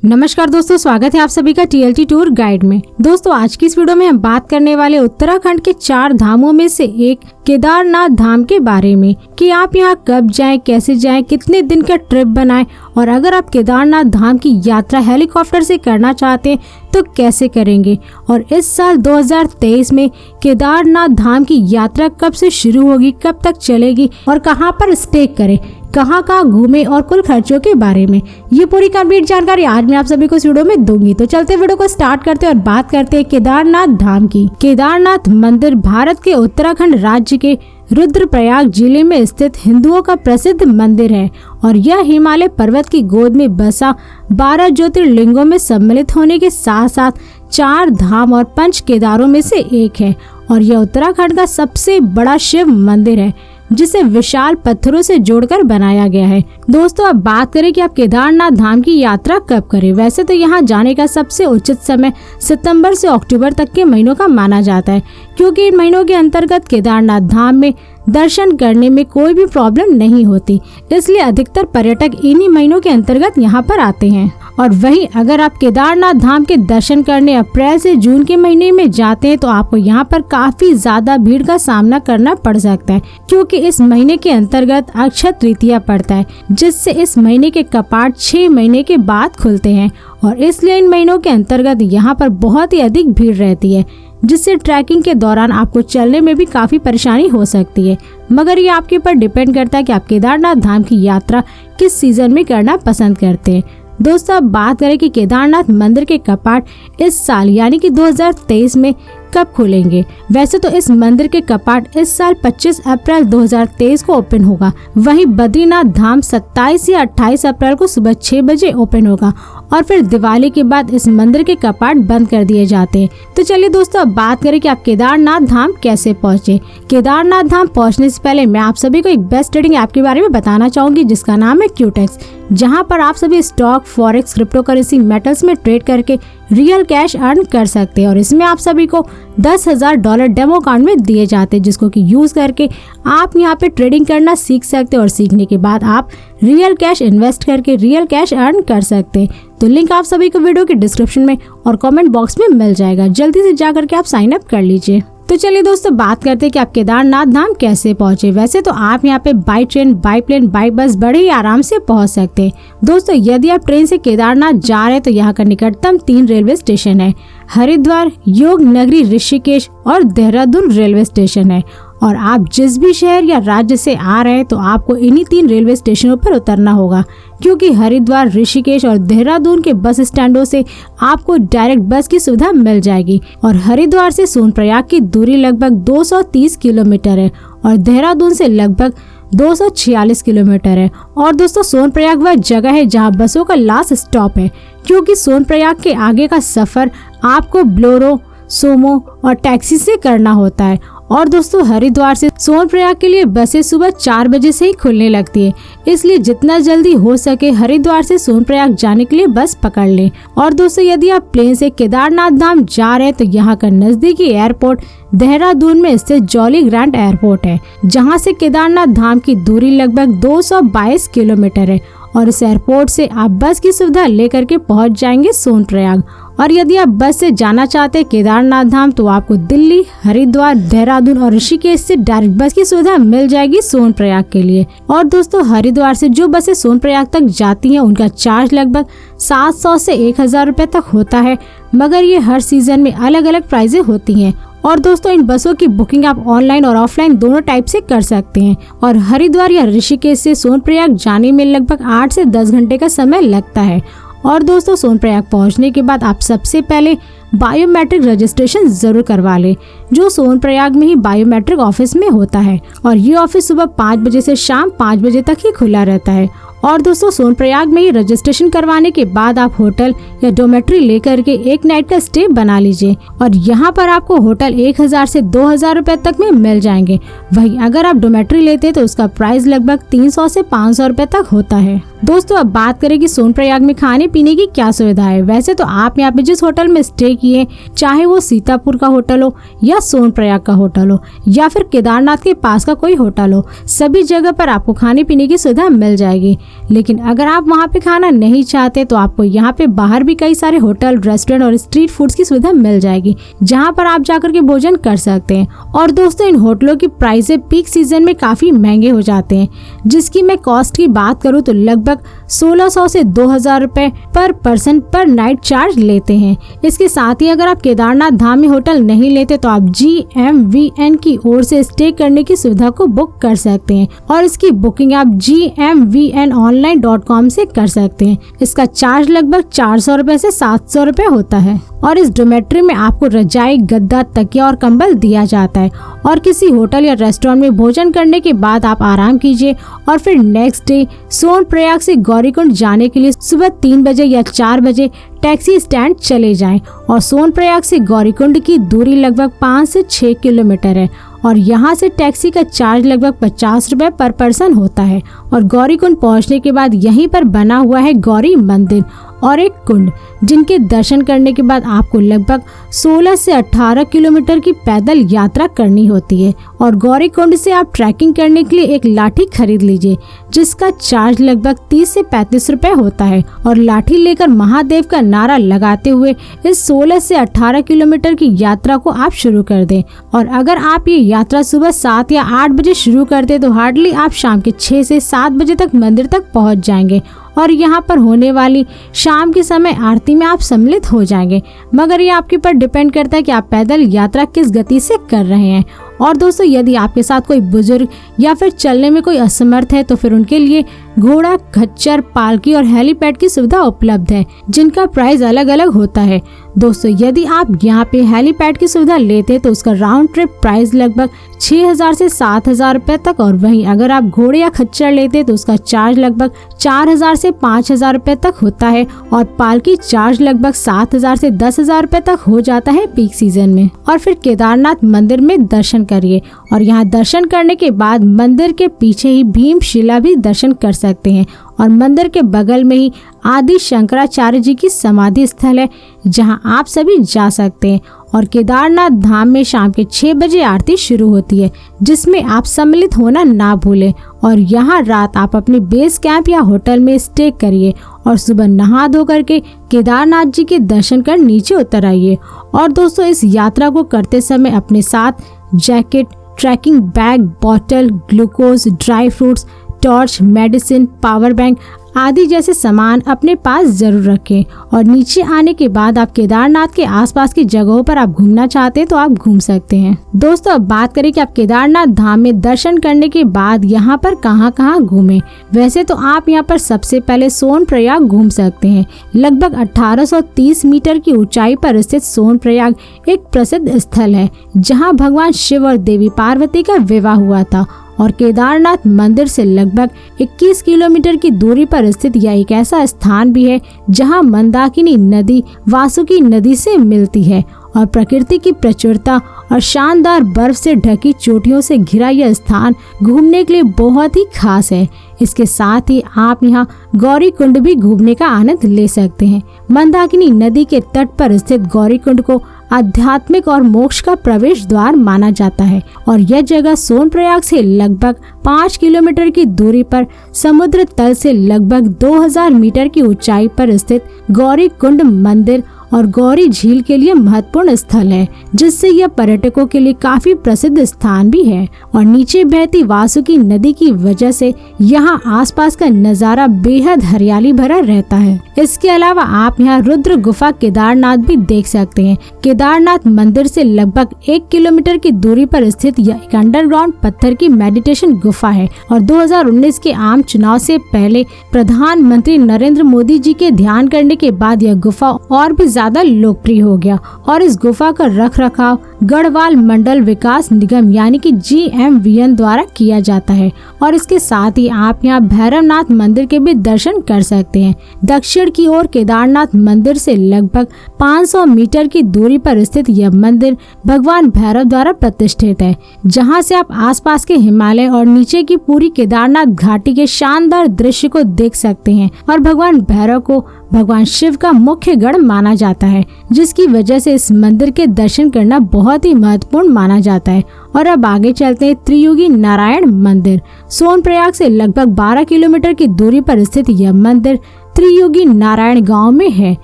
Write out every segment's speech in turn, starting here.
नमस्कार दोस्तों, स्वागत है आप सभी का TLT टूर गाइड में। दोस्तों आज की इस वीडियो में हम बात करने वाले उत्तराखंड के 4 धामों में से एक केदारनाथ धाम के बारे में कि आप यहाँ कब जाएं, कैसे जाएं, कितने दिन का ट्रिप बनाएं और अगर आप केदारनाथ धाम की यात्रा हेलीकॉप्टर से करना चाहते हैं तो कैसे करेंगे और इस साल 2023 में केदारनाथ धाम की यात्रा कब से शुरू होगी, कब तक चलेगी और कहाँ पर स्टे करें, कहाँ घूमे और कुल खर्चों के बारे में ये पूरी कंप्लीट जानकारी आज मैं आप सभी को इस वीडियो में दूंगी। तो चलते वीडियो को स्टार्ट करते हैं और बात करते हैं केदारनाथ धाम की। केदारनाथ मंदिर भारत के उत्तराखंड राज्य के रुद्रप्रयाग जिले में स्थित हिंदुओं का प्रसिद्ध मंदिर है और यह हिमालय पर्वत की गोद में बसा 12 ज्योतिर्लिंगों में सम्मिलित होने के साथ साथ 4 धाम और 5 केदारों में से एक है और यह उत्तराखंड का सबसे बड़ा शिव मंदिर है जिसे विशाल पत्थरों से जोड़कर बनाया गया है। दोस्तों अब बात करें कि आप केदारनाथ धाम की यात्रा कब करें। वैसे तो यहाँ जाने का सबसे उचित समय सितंबर से अक्टूबर तक के महीनों का माना जाता है क्योंकि इन महीनों के अंतर्गत केदारनाथ धाम में दर्शन करने में कोई भी प्रॉब्लम नहीं होती, इसलिए अधिकतर पर्यटक इन्हीं महीनों के अंतर्गत यहाँ पर आते हैं। और वहीं अगर आप केदारनाथ धाम के दर्शन करने अप्रैल से जून के महीने में जाते हैं तो आपको यहाँ पर काफी ज्यादा भीड़ का सामना करना पड़ सकता है क्योंकि इस महीने के अंतर्गत अक्षय तृतीया पड़ता है जिससे इस महीने के कपाट 6 महीने के बाद खुलते हैं और इसलिए इन महीनों के अंतर्गत यहाँ पर बहुत ही अधिक भीड़ रहती है जिससे ट्रैकिंग के दौरान आपको चलने में भी काफी परेशानी हो सकती है। मगर ये आपके ऊपर डिपेंड करता है कि आप केदारनाथ धाम की यात्रा किस सीजन में करना पसंद करते हैं। दोस्तों अब बात करें कि केदारनाथ मंदिर के कपाट इस साल यानी कि 2023 में कब खुलेंगे। वैसे तो इस मंदिर के कपाट इस साल 25 अप्रैल 2023 को ओपन होगा। वहीं बद्रीनाथ धाम 27 या 28 अप्रैल को सुबह 6 बजे ओपन होगा और फिर दिवाली के बाद इस मंदिर के कपाट बंद कर दिए जाते हैं। तो चलिए दोस्तों अब बात करें कि आप केदारनाथ धाम कैसे पहुँचे। केदारनाथ धाम पहुँचने से पहले मैं आप सभी को एक बेस्ट ट्रेडिंग ऐप के बारे में बताना चाहूंगी जिसका नाम है क्यूटेक्स, जहां पर आप सभी stock, forex, crypto currency, metals में ट्रेड करके रियल कैश अर्न कर सकते हैं और इसमें आप सभी को $10,000 डेमो अकाउंट में दिए जाते हैं जिसको कि यूज करके आप यहां पे ट्रेडिंग करना सीख सकते हैं और सीखने के बाद आप रियल कैश इन्वेस्ट करके रियल कैश अर्न कर सकते हैं। तो लिंक आप सभी को वीडियो के डिस्क्रिप्शन में और कमेंट बॉक्स में मिल जाएगा, जल्दी से जा करके आप साइन अप कर लीजिए। तो चलिए दोस्तों बात करते हैं कि आप केदारनाथ धाम कैसे पहुंचे। वैसे तो आप यहाँ पे by train, by plane, by bus बड़े ही आराम से पहुंच सकते हैं। दोस्तों यदि आप ट्रेन से केदारनाथ जा रहे हैं तो यहाँ का निकटतम 3 रेलवे स्टेशन है, हरिद्वार, योग नगरी, ऋषिकेश और देहरादून रेलवे स्टेशन है। और आप जिस भी शहर या राज्य से आ रहे हैं तो आपको इन्हीं 3 रेलवे स्टेशनों पर उतरना होगा क्योंकि हरिद्वार, ऋषिकेश और देहरादून के बस स्टैंडों से आपको डायरेक्ट बस की सुविधा मिल जाएगी। और हरिद्वार से सोनप्रयाग की दूरी लगभग 230 किलोमीटर है और देहरादून से लगभग 246 किलोमीटर है। और दोस्तों सोनप्रयाग वह जगह है जहां बसों का लास्ट स्टॉप है क्योंकि सोनप्रयाग के आगे का सफर आपको बोलेरो, सोमो और टैक्सी से करना होता है। और दोस्तों हरिद्वार से सोनप्रयाग के लिए बसें सुबह 4 बजे से ही खुलने लगती है, इसलिए जितना जल्दी हो सके हरिद्वार से सोनप्रयाग जाने के लिए बस पकड़ लें। और दोस्तों यदि आप प्लेन से केदारनाथ धाम जा रहे हैं तो यहाँ का नजदीकी एयरपोर्ट देहरादून में स्थित जॉली ग्रांट एयरपोर्ट है जहाँ से केदारनाथ धाम की दूरी लगभग 222 किलोमीटर है और इस एयरपोर्ट से आप बस की सुविधा लेकर के पहुँच जाएंगे सोनप्रयाग। और यदि आप बस से जाना चाहते हैं केदारनाथ धाम तो आपको दिल्ली, हरिद्वार, देहरादून और ऋषिकेश से डायरेक्ट बस की सुविधा मिल जाएगी सोनप्रयाग के लिए। और दोस्तों हरिद्वार से जो बसें सोनप्रयाग तक जाती हैं उनका चार्ज लगभग 700 से 1000 रुपए तक होता है, मगर ये हर सीजन में अलग अलग प्राइजें होती हैं। और दोस्तों इन बसों की बुकिंग आप ऑनलाइन और ऑफलाइन दोनों टाइप से कर सकते हैं। और हरिद्वार या ऋषिकेश से सोनप्रयाग जाने में लगभग 8 से 10 घंटे का समय लगता है। और दोस्तों सोनप्रयाग पहुंचने के बाद आप सबसे पहले बायोमेट्रिक रजिस्ट्रेशन जरूर करवा लें जो सोनप्रयाग में ही बायोमेट्रिक ऑफिस में होता है और ये ऑफिस सुबह 5 बजे से शाम 5 बजे तक ही खुला रहता है। और दोस्तों सोनप्रयाग में ही रजिस्ट्रेशन करवाने के बाद आप होटल या डोमेट्री लेकर के एक नाइट का स्टे बना लीजिए और यहाँ पर आपको होटल 1000 से 2000 रुपए तक में मिल जाएंगे। वहीं अगर आप डोमेट्री लेते हैं तो उसका प्राइस लगभग 300 से 500 रुपए तक होता है। दोस्तों अब बात करें कि सोनप्रयाग में खाने पीने की क्या सुविधा है। वैसे तो आप यहाँ पे जिस होटल में स्टे किए, चाहे वो सीतापुर का होटल हो या सोनप्रयाग का होटल हो या फिर केदारनाथ के पास का कोई होटल हो, सभी जगह पर आपको खाने पीने की सुविधा मिल जाएगी। लेकिन अगर आप वहाँ पे खाना नहीं चाहते तो आपको यहाँ पे बाहर भी कई सारे होटल, रेस्टोरेंट और स्ट्रीट फूड्स की सुविधा मिल जाएगी, जहाँ पर आप जाकर के भोजन कर सकते हैं। और दोस्तों इन होटलों की प्राइसें पीक सीजन में काफी महंगे हो जाते हैं, जिसकी मैं कॉस्ट की बात करूँ तो लगभग 1600 से 2000 रुपए पर पर्सन पर नाइट चार्ज लेते हैं। इसके साथ ही अगर आप केदारनाथ धाम में होटल नहीं लेते तो आप GMVN की ओर से स्टे करने की सुविधा को बुक कर सकते हैं और इसकी बुकिंग आप gmvnonline.com से कर सकते हैं। इसका चार्ज लगभग 400 रुपए से 700 रुपए होता है और इस डोमेट्री में आपको रजाई, गद्दा, तकिया और कंबल दिया जाता है। और किसी होटल या रेस्टोरेंट में भोजन करने के बाद आप आराम कीजिए और फिर नेक्स्ट डे सोनप्रयाग से गौरीकुंड जाने के लिए सुबह 3 बजे या 4 बजे टैक्सी स्टैंड चले जाएं। और सोनप्रयाग से गौरीकुंड की दूरी लगभग 5 से 6 किलोमीटर है और यहाँ से टैक्सी का चार्ज लगभग 50 रुपए पर पर्सन होता है। और गौरीकुंड पहुँचने के बाद यहीं पर बना हुआ है गौरी मंदिर और एक कुंड, जिनके दर्शन करने के बाद आपको लगभग 16 से 18 किलोमीटर की पैदल यात्रा करनी होती है। और गौरीकुंड से आप ट्रैकिंग करने के लिए एक लाठी खरीद लीजिए, जिसका चार्ज लगभग 30 से 35 रुपए होता है। और लाठी लेकर महादेव का नारा लगाते हुए इस 16 से 18 किलोमीटर की यात्रा को आप शुरू कर दें। और अगर आप ये यात्रा सुबह 7 या 8 बजे शुरू करते तो हार्डली आप शाम के 6 से 7 बजे तक मंदिर तक पहुंच जाएंगे और यहाँ पर होने वाली शाम के समय आरती में आप सम्मिलित हो जाएंगे। मगर ये आपके ऊपर डिपेंड करता है कि आप पैदल यात्रा किस गति से कर रहे हैं। और दोस्तों यदि आपके साथ कोई बुजुर्ग या फिर चलने में कोई असमर्थ है तो फिर उनके लिए घोड़ा, खच्चर, पालकी और हेलीपैड की सुविधा उपलब्ध है, जिनका प्राइस अलग अलग होता है। दोस्तों यदि आप यहाँ पे हेलीपैड की सुविधा लेते तो उसका राउंड ट्रिप प्राइस लगभग 6000 से 7000 रुपए तक, और वहीं अगर आप घोड़े या खच्चर लेते तो उसका चार्ज लगभग 4000 से 5000 रुपए तक होता है और पालकी चार्ज लगभग 7000 से 10000 रुपए तक हो जाता है पीक सीजन में। और फिर केदारनाथ मंदिर में दर्शन करिए और यहाँ दर्शन करने के बाद मंदिर के पीछे ही भीमशिला भी दर्शन कर सकते हैं और मंदिर के बगल में ही आदि शंकराचार्य जी की समाधि स्थल है, जहां आप सभी जा सकते हैं। और केदारनाथ धाम में शाम के 6 बजे आरती शुरू होती है, जिसमें आप सम्मिलित होना ना भूलें। और यहाँ रात आप अपने बेस कैंप या होटल में स्टे करिए और सुबह नहा धो करके केदारनाथ जी के दर्शन कर नीचे उतर आइए। और दोस्तों इस यात्रा को करते समय अपने साथ jacket, trekking bag, bottle, glucose, dry fruits, torch, medicine, power bank आदि जैसे सामान अपने पास जरूर रखें। और नीचे आने के बाद आप केदारनाथ के आसपास की जगहों पर आप घूमना चाहते हैं तो आप घूम सकते हैं। दोस्तों अब बात करें कि आप केदारनाथ धाम में दर्शन करने के बाद यहाँ पर कहाँ घूमें। वैसे तो आप यहाँ पर सबसे पहले सोनप्रयाग घूम सकते हैं। लगभग 1830 मीटर की ऊंचाई पर स्थित सोनप्रयाग एक प्रसिद्ध स्थल है, जहाँ भगवान शिव और देवी पार्वती का विवाह हुआ था। और केदारनाथ मंदिर से लगभग 21 किलोमीटर की दूरी पर स्थित यह एक ऐसा स्थान भी है जहां मंदाकिनी नदी वासुकी नदी से मिलती है और प्रकृति की प्रचुरता और शानदार बर्फ से ढकी चोटियों से घिरा यह स्थान घूमने के लिए बहुत ही खास है। इसके साथ ही आप यहाँ गौरी कुंड भी घूमने का आनंद ले सकते हैं। मंदाकिनी नदी के तट पर स्थित गौरी कुंड को आध्यात्मिक और मोक्ष का प्रवेश द्वार माना जाता है और यह जगह सोनप्रयाग से लगभग 5 किलोमीटर की दूरी पर समुद्र तल से लगभग 2000 मीटर की ऊंचाई पर स्थित गौरी कुंड मंदिर और गौरी झील के लिए महत्वपूर्ण स्थल है, जिससे यह पर्यटकों के लिए काफी प्रसिद्ध स्थान भी है। और नीचे बहती वासुकी नदी की वजह से यहाँ आसपास का नजारा बेहद हरियाली भरा रहता है। इसके अलावा आप यहाँ रुद्र गुफा केदारनाथ भी देख सकते हैं। केदारनाथ मंदिर से लगभग 1 किलोमीटर की दूरी पर स्थित यह एक अंडरग्राउंड पत्थर की मेडिटेशन गुफा है और 2019 के आम चुनाव से पहले प्रधानमंत्री नरेंद्र मोदी जी के ध्यान करने के बाद यह गुफा और भी ज्यादा लोकप्रिय हो गया और इस गुफा का रख रखाव गढ़वाल मंडल विकास निगम यानी कि GMVN द्वारा किया जाता है। और इसके साथ ही आप यहाँ भैरवनाथ मंदिर के भी दर्शन कर सकते हैं। दक्षिण की ओर केदारनाथ मंदिर से लगभग 500 मीटर की दूरी पर स्थित यह मंदिर भगवान भैरव द्वारा प्रतिष्ठित है, जहाँ से आप आसपास के हिमालय और नीचे की पूरी केदारनाथ घाटी के शानदार दृश्य को देख सकते हैं। और भगवान भैरव को भगवान शिव का मुख्य गण माना जाता है, जिसकी वजह से इस मंदिर के दर्शन करना बहुत ही महत्वपूर्ण माना जाता है। और अब आगे चलते हैं त्रियुगी नारायण मंदिर। सोनप्रयाग से लगभग 12 किलोमीटर की दूरी पर स्थित यह मंदिर त्रियुगी नारायण गांव में है,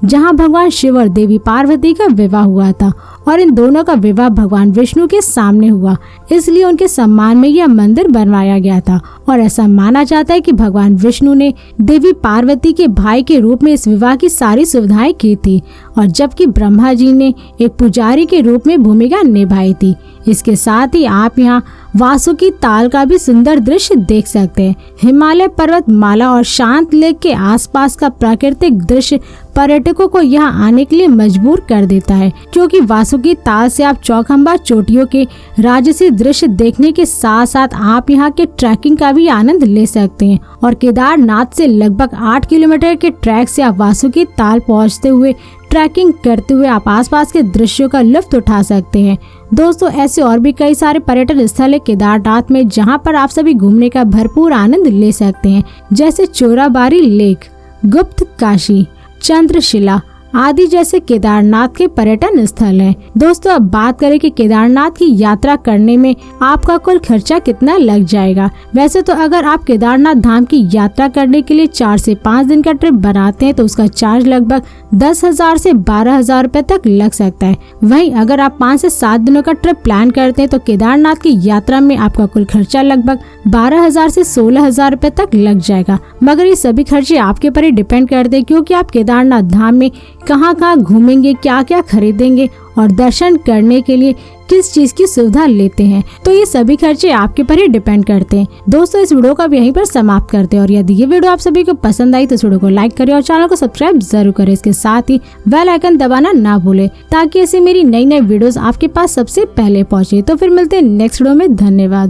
जहां भगवान शिव और देवी पार्वती का विवाह हुआ था। और इन दोनों का विवाह भगवान विष्णु के सामने हुआ, इसलिए उनके सम्मान में यह मंदिर बनवाया गया था। और ऐसा माना जाता है कि भगवान विष्णु ने देवी पार्वती के भाई के रूप में इस विवाह की सारी सुविधाएं की थी, और जबकि ब्रह्मा जी ने एक पुजारी के रूप में भूमिका निभाई थी। इसके साथ ही आप यहाँ वासुकी ताल का भी सुंदर दृश्य देख सकते हैं। हिमालय पर्वतमाला और शांत लेक के आसपास का प्राकृतिक दृश्य पर्यटकों को यहाँ आने के लिए मजबूर कर देता है, क्योंकि वासुकी ताल से आप चौखंबा चोटियों के राजसी दृश्य देखने के साथ साथ आप यहाँ के ट्रैकिंग का भी आनंद ले सकते हैं। और केदारनाथ से लगभग 8 किलोमीटर के ट्रैक से आप वासुकी ताल पहुँचते हुए ट्रैकिंग करते हुए आप आसपास के दृश्यों का लुत्फ उठा सकते हैं। दोस्तों, ऐसे और भी कई सारे पर्यटन स्थल है केदारनाथ में, जहां पर आप सभी घूमने का भरपूर आनंद ले सकते हैं, जैसे चोराबारी लेक, गुप्त काशी, चंद्रशिला आदि जैसे केदारनाथ के पर्यटन स्थल हैं। दोस्तों, अब बात करें कि केदारनाथ की यात्रा करने में आपका कुल खर्चा कितना लग जाएगा। वैसे तो अगर आप केदारनाथ धाम की यात्रा करने के लिए 4 से 5 दिन का ट्रिप बनाते हैं तो उसका चार्ज लगभग 10,000 से 12,000 रुपए तक लग सकता है। वहीं अगर आप 5 से 7 दिनों का ट्रिप प्लान करते हैं तो केदारनाथ की यात्रा में आपका कुल खर्चा लगभग 12,000 से 16,000 रुपए तक लग जाएगा। मगर ये सभी खर्चे आपके ऊपर ही डिपेंड करते हैं, क्योंकि आप केदारनाथ धाम में कहाँ घूमेंगे, क्या क्या खरीदेंगे और दर्शन करने के लिए किस चीज की सुविधा लेते हैं। तो ये सभी खर्चे आपके पर ही डिपेंड करते हैं। दोस्तों, इस वीडियो का भी यहीं पर समाप्त करते हैं। और यदि ये वीडियो आप सभी को पसंद आई तो इस वीडियो को लाइक करें और चैनल को सब्सक्राइब जरूर करें। इसके साथ ही बेल आइकन दबाना ना भूलें, ताकि ऐसी मेरी नई वीडियोस आपके पास सबसे पहले पहुंचे। तो फिर मिलते हैं नेक्स्ट वीडियो में। धन्यवाद।